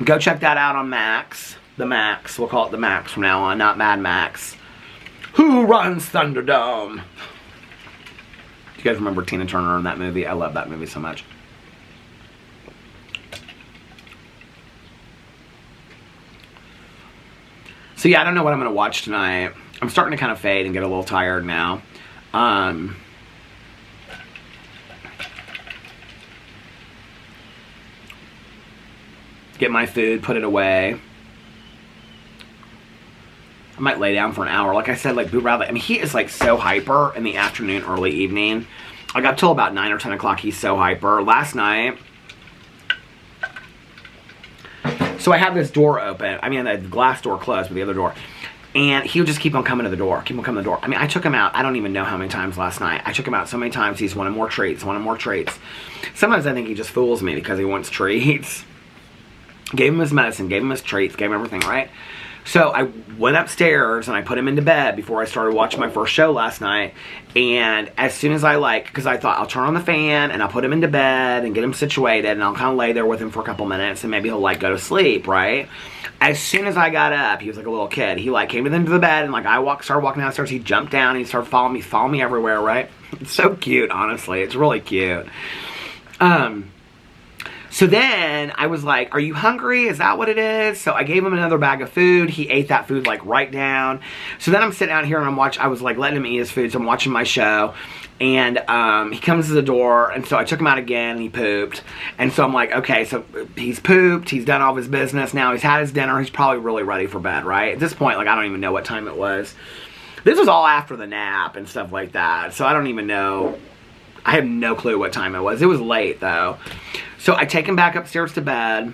Go check that out on Max. The Max. We'll call it the Max from now on, not Mad Max. Who runs Thunderdome? Do you guys remember Tina Turner in that movie? I love that movie so much. So yeah, I don't know what I'm going to watch tonight. I'm starting to kind of fade and get a little tired now. Get my food, put it away. I might lay down for an hour. Like I said, like Boo Radley, I mean, he is like so hyper in the afternoon, early evening. Like up till about 9 or 10 o'clock, he's so hyper. Last night, so I have this door open. I mean, the glass door closed, but the other door. And he would just keep on coming to the door, keep on coming to the door. I mean, I took him out, I don't even know how many times last night. I took him out so many times, he's wanted more treats, wanted more treats. Sometimes I think he just fools me because he wants treats. Gave him his medicine, gave him his treats, gave him everything, right? So I went upstairs and I put him into bed before I started watching my first show last night. And as soon as because I thought I'll turn on the fan and I'll put him into bed and get him situated and I'll kind of lay there with him for a couple minutes and maybe he'll like go to sleep, right? As soon as I got up, he was like a little kid. He like came into the bed and like started walking downstairs. He jumped down and he started following me everywhere, right? It's so cute, honestly. It's really cute. So then I was like, are you hungry? Is that what it is? So I gave him another bag of food. He ate that food like right down. So then I'm sitting out here and I was like letting him eat his food. So I'm watching my show and he comes to the door. And so I took him out again and he pooped. And so I'm like, okay, so he's pooped. He's done all of his business. Now he's had his dinner. He's probably really ready for bed, right? At this point, like I don't even know what time it was. This was all after the nap and stuff like that. So I don't even know. I have no clue what time it was. It was late though. So I take him back upstairs to bed,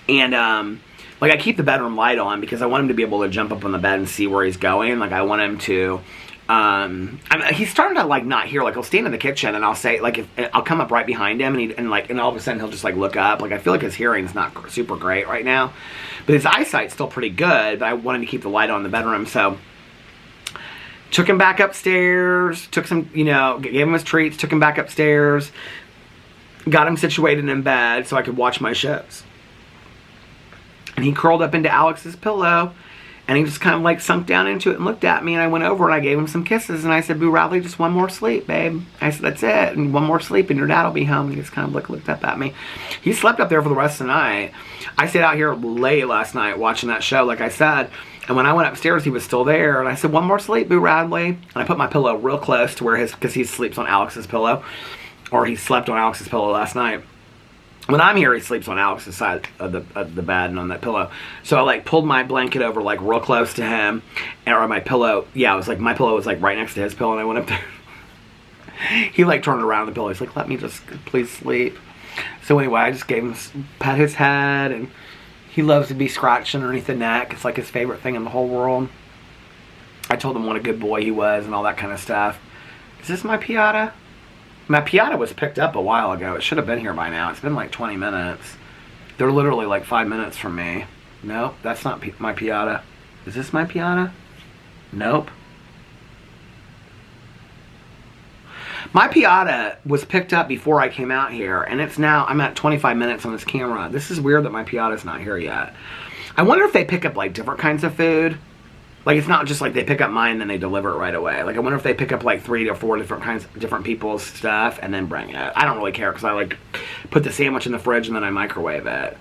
and like I keep the bedroom light on because I want him to be able to jump up on the bed and see where he's going. Like I want him to, I mean, he's starting to like not hear. Like he'll stand in the kitchen and I'll say like if I'll come up right behind him and all of a sudden he'll just like look up. Like I feel like his hearing's not super great right now, but his eyesight's still pretty good. But I wanted to keep the light on in the bedroom, so. Took him back upstairs, took some, gave him his treats, took him back upstairs, got him situated in bed so I could watch my shows. And he curled up into Alex's pillow, and he just kind of like sunk down into it and looked at me, and I went over and I gave him some kisses, and I said, Boo Radley, just one more sleep, babe. I said, that's it, and one more sleep, and your dad will be home. And he just kind of like looked up at me. He slept up there for the rest of the night. I stayed out here late last night watching that show, like I said. And when I went upstairs, he was still there. And I said, one more sleep, Boo Radley. And I put my pillow real close to where because he sleeps on Alex's pillow. Or he slept on Alex's pillow last night. When I'm here, he sleeps on Alex's side of the bed and on that pillow. So I like pulled my blanket over like real close to him. Or my pillow, yeah, it was like my pillow was like right next to his pillow. And I went up there. He like turned around the pillow. He's like, let me just please sleep. So anyway, I just gave him, pet his head, and he loves to be scratched underneath the neck. It's like his favorite thing in the whole world. I told him what a good boy he was and all that kind of stuff. Is this my Piata? My Piata was picked up a while ago. It should have been here by now. It's been like 20 minutes. They're literally like 5 minutes from me. Nope, that's not my Piata. Is this my Piata? Nope. My Piata was picked up before I came out here, and it's now, I'm at 25 minutes on this camera. This is weird that my Piata's not here yet. I wonder if they pick up like different kinds of food. Like it's not just like they pick up mine and then they deliver it right away. Like I wonder if they pick up like 3 or 4 different people's stuff and then bring it. I don't really care because I like put the sandwich in the fridge and then I microwave it.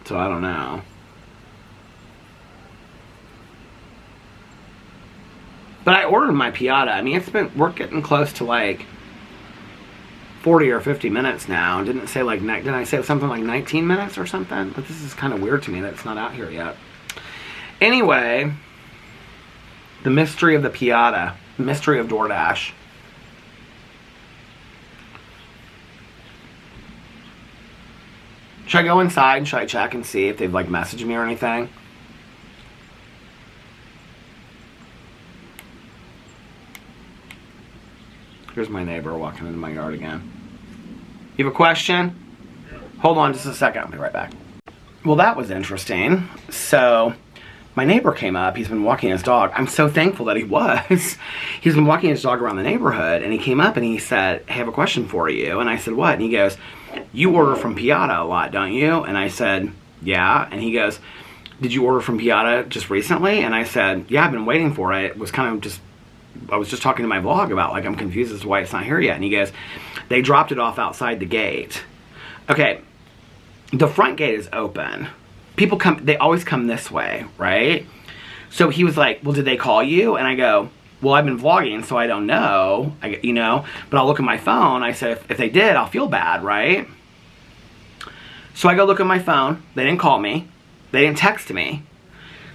So I don't know. But I ordered my Piata. I mean, we're getting close to like 40 or 50 minutes now. Didn't say like, did I say something like 19 minutes or something? But this is kind of weird to me that it's not out here yet. Anyway, the mystery of the Piata, the mystery of DoorDash. Should I go inside and should I check and see if they've like messaged me or anything? Here's my neighbor walking into my yard again. You have a question? Hold on just a second. I'll be right back. Well, that was interesting. So, my neighbor came up. He's been walking his dog. I'm so thankful that he was. He's been walking his dog around the neighborhood, and he came up and he said, "I have a question for you." And I said, "What?" And he goes, "You order from Piata a lot, don't you?" And I said, "Yeah." And he goes, "Did you order from Piata just recently?" And I said, "Yeah, I've been waiting for it. It was kind of just, I was just talking to my vlog about, like, I'm confused as to why it's not here yet." And he goes, "They dropped it off outside the gate." Okay, the front gate is open. People come, they always come this way, right? So he was like, "Well, did they call you?" And I go, "Well, I've been vlogging, so I don't know, you know, but I'll look at my phone." I said, if they did, I'll feel bad, right? So I go look at my phone. They didn't call me. They didn't text me.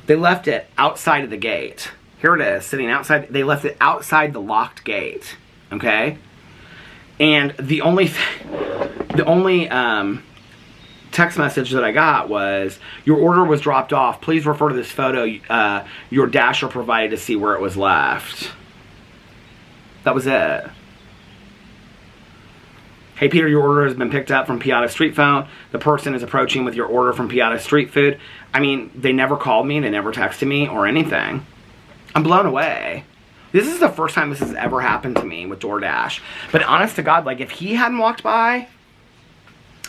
They left it outside of the gate. Here it is, sitting outside. They left it outside the locked gate, okay? And the only text message that I got was, "Your order was dropped off. Please refer to this photo your dasher provided to see where it was left." That was it. "Hey Peter, your order has been picked up from Piata Street Phone. The person is approaching with your order from Piata Street Food." I mean, they never called me, they never texted me or anything. I'm blown away. This is the first time this has ever happened to me with DoorDash. But honest to God, like, if he hadn't walked by,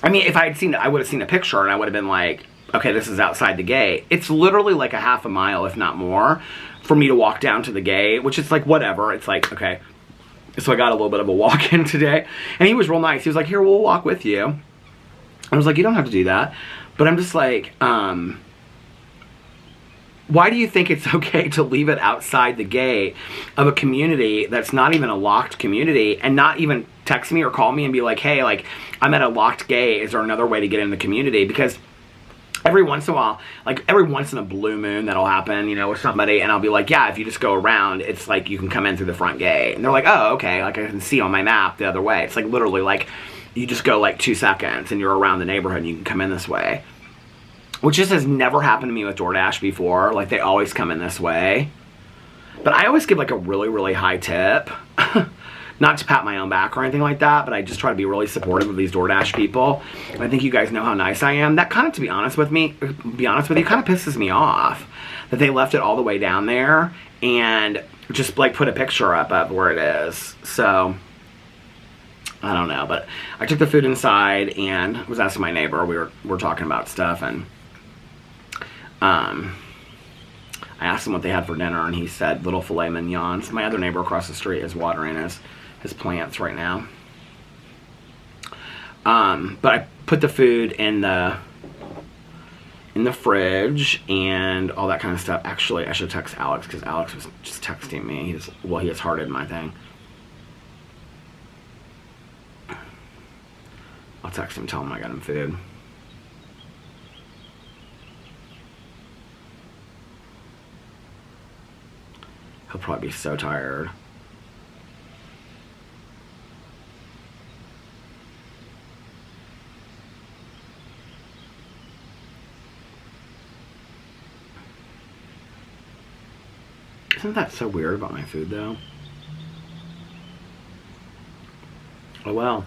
I mean, if I had seen it, I would have seen a picture and I would have been like, okay, this is outside the gate. It's literally like a half a mile, if not more, for me to walk down to the gate, which is like, whatever. It's like, okay. So I got a little bit of a walk in today. And he was real nice. He was like, "Here, we'll walk with you." I was like, "You don't have to do that." But I'm just like, why do you think it's okay to leave it outside the gate of a community that's not even a locked community, and not even text me or call me and be like, "Hey, like, I'm at a locked gate. Is there another way to get in the community?" Because every once in a while, like every once in a blue moon, that'll happen, you know, with somebody, and I'll be like, "Yeah, if you just go around, it's like you can come in through the front gate." And they're like, "Oh, okay." Like, I can see on my map the other way. It's like literally like you just go like 2 seconds and you're around the neighborhood and you can come in this way. Which just has never happened to me with DoorDash before. Like, they always come in this way. But I always give like a really, really high tip. Not to pat my own back or anything like that, but I just try to be really supportive of these DoorDash people. And I think you guys know how nice I am. That kind of, to be honest with you, kind of pisses me off. That they left it all the way down there and just like put a picture up of where it is. So, I don't know. But I took the food inside and was asking my neighbor. We were talking about stuff, and I asked him what they had for dinner, and he said little filet mignons. My other neighbor across the street is watering his plants right now. But I put the food in the fridge and all that kind of stuff. Actually, I should text Alex, because Alex was just texting me. He has hearted my thing. I'll text him, tell him I got him food. He'll probably be so tired. Isn't that so weird about my food, though? Oh well.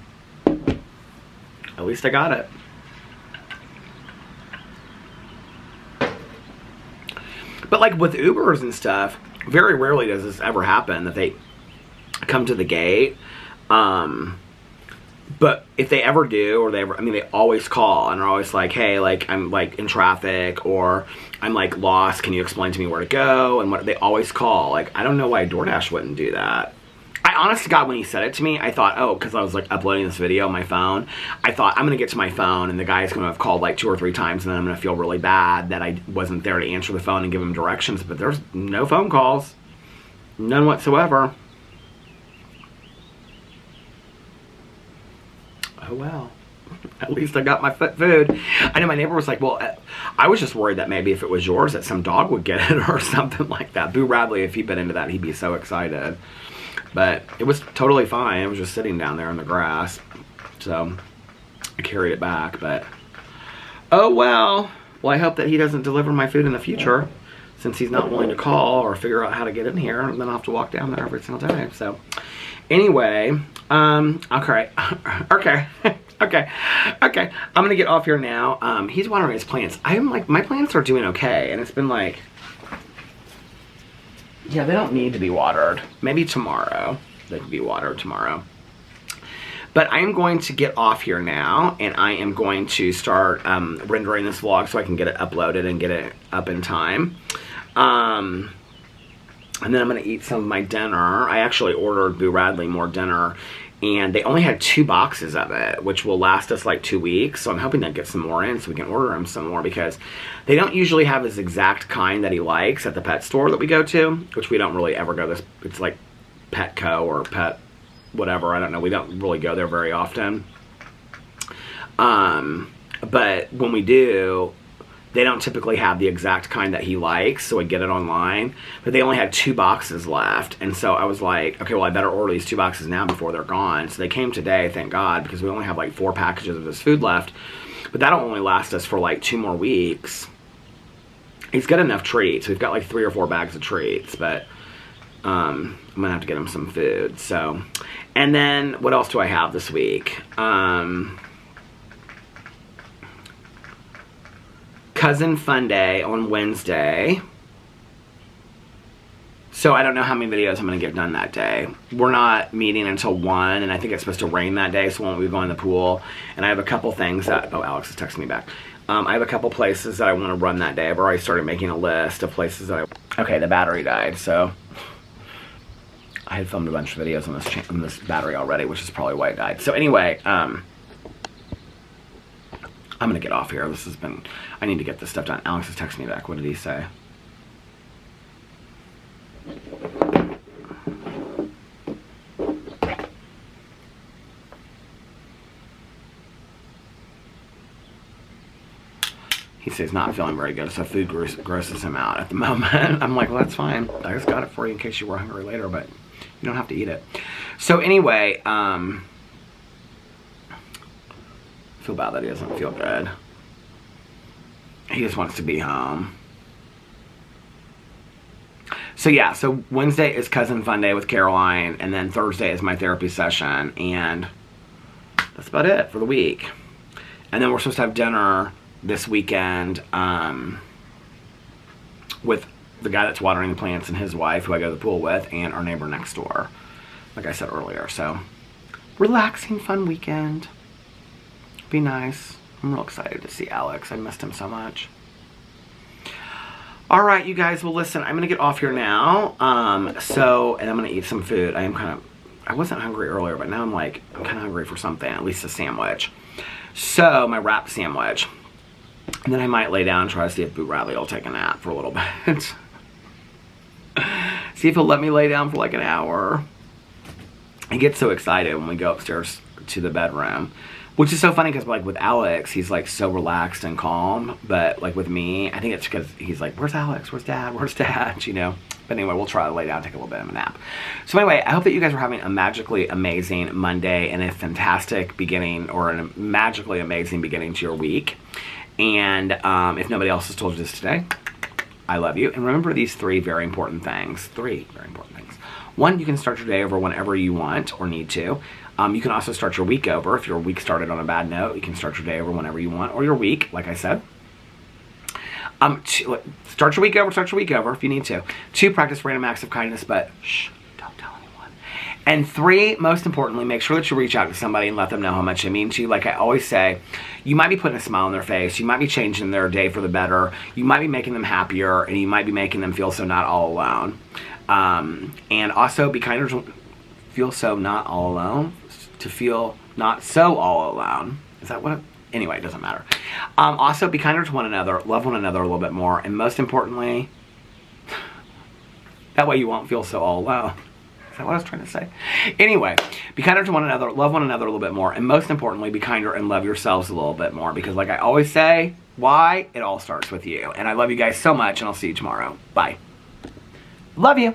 At least I got it. But like with Ubers and stuff, very rarely does this ever happen, that they come to the gate. But if they ever do, or they always call and are always like, "Hey, like, I'm like in traffic, or I'm like lost. Can you explain to me where to go?" And they always call. Like, I don't know why DoorDash wouldn't do that. I honest to God, when he said it to me, I thought, oh, because I was like uploading this video on my phone, I thought, I'm going to get to my phone and the guy's going to have called like 2 or 3 times, and then I'm going to feel really bad that I wasn't there to answer the phone and give him directions. But there's no phone calls. None whatsoever. Oh well. At least I got my food. I know my neighbor was like, well, I was just worried that maybe if it was yours that some dog would get it or something like that. Boo Radley, if he'd been into that, he'd be so excited. But it was totally fine. It was just sitting down there in the grass. So I carried it back, but oh well. Well, I hope that he doesn't deliver my food in the future, since he's not willing to call or figure out how to get in here, and then I'll have to walk down there every single day. So anyway, okay. Okay. I'm gonna get off here now. He's watering his plants. I'm like, my plants are doing okay, and it's been like Yeah, they don't need to be watered. Maybe tomorrow. They could be watered tomorrow. But I am going to get off here now, and I am going to start rendering this vlog so I can get it uploaded and get it up in time. And then I'm going to eat some of my dinner. I actually ordered Boo Radley more dinner, and they only had 2 boxes of it, which will last us like 2 weeks. So I'm hoping to get some more in so we can order him some more, because they don't usually have his exact kind that he likes at the pet store that we go to, which we don't really ever go this. It's like Petco or Pet whatever, I don't know. We don't really go there very often. But when we do, they don't typically have the exact kind that he likes, so I get it online. But they only had 2 boxes left, and so I was like, okay, well, I better order these 2 boxes now before they're gone. So they came today, thank God, because we only have like 4 packages of this food left. But that'll only last us for like 2 more weeks. He's got enough treats. We've got like 3 or 4 bags of treats, but I'm gonna have to get him some food. So, and then what else do I have this week? Cousin Fun Day on Wednesday. So I don't know how many videos I'm gonna get done that day. We're not meeting until 1, and I think it's supposed to rain that day, so we won't be going to the pool. And I have a couple things that, oh, Alex is texting me back. I have a couple places that I want to run that day. I've already started making a list of places that okay, the battery died, so I had filmed a bunch of videos on this battery already, which is probably why it died. So anyway, I'm gonna get off here. This has been, I need to get this stuff done. Alex is texting me back. What did he say? He says he's not feeling very good, so food grosses him out at the moment. I'm like, well, that's fine. I just got it for you in case you were hungry later, but you don't have to eat it. So anyway, I feel bad that he doesn't feel good. He just wants to be home. So yeah, so Wednesday is Cousin Fun Day with Caroline, and then Thursday is my therapy session, and that's about it for the week. And then we're supposed to have dinner this weekend with the guy that's watering the plants and his wife, who I go to the pool with, and our neighbor next door, like I said earlier. So relaxing, fun weekend. Be nice. I'm real excited to see Alex. I missed him so much. All right, you guys. Well, listen, I'm gonna get off here now. And I'm gonna eat some food. I wasn't hungry earlier, but now I'm kind of hungry for something, at least a sandwich. So my wrap sandwich. And then I might lay down and try to see if Boo Radley will take a nap for a little bit. See if he'll let me lay down for like an hour. He gets so excited when we go upstairs to the bedroom. Which is so funny because like with Alex, he's like so relaxed and calm. But like with me, I think it's because he's like, where's Alex? Where's Dad? Where's Dad? You know? But anyway, we'll try to lay down and take a little bit of a nap. So anyway, I hope that you guys are having a magically amazing Monday and a fantastic beginning, or a magically amazing beginning to your week. And if nobody else has told you this today, I love you. And remember these 3 very important things. 3 very important things. 1, you can start your day over whenever you want or need to. You can also start your week over. If your week started on a bad note, you can start your day over whenever you want, or your week, like I said. Start your week over if you need to. 2, practice random acts of kindness, but shh, don't tell anyone. And 3, most importantly, make sure that you reach out to somebody and let them know how much it means to you. Like I always say, you might be putting a smile on their face. You might be changing their day for the better. You might be making them happier, and you might be making them feel so not all alone. And also be kinder to feel so not all alone, to feel not so all alone. Is that what? Anyway, it doesn't matter. Also, be kinder to one another, love one another a little bit more, and most importantly, that way you won't feel so all alone. Is that what I was trying to say? Anyway, be kinder to one another, love one another a little bit more, and most importantly, be kinder and love yourselves a little bit more, because like I always say, why? It all starts with you. And I love you guys so much, and I'll see you tomorrow. Bye. Love you.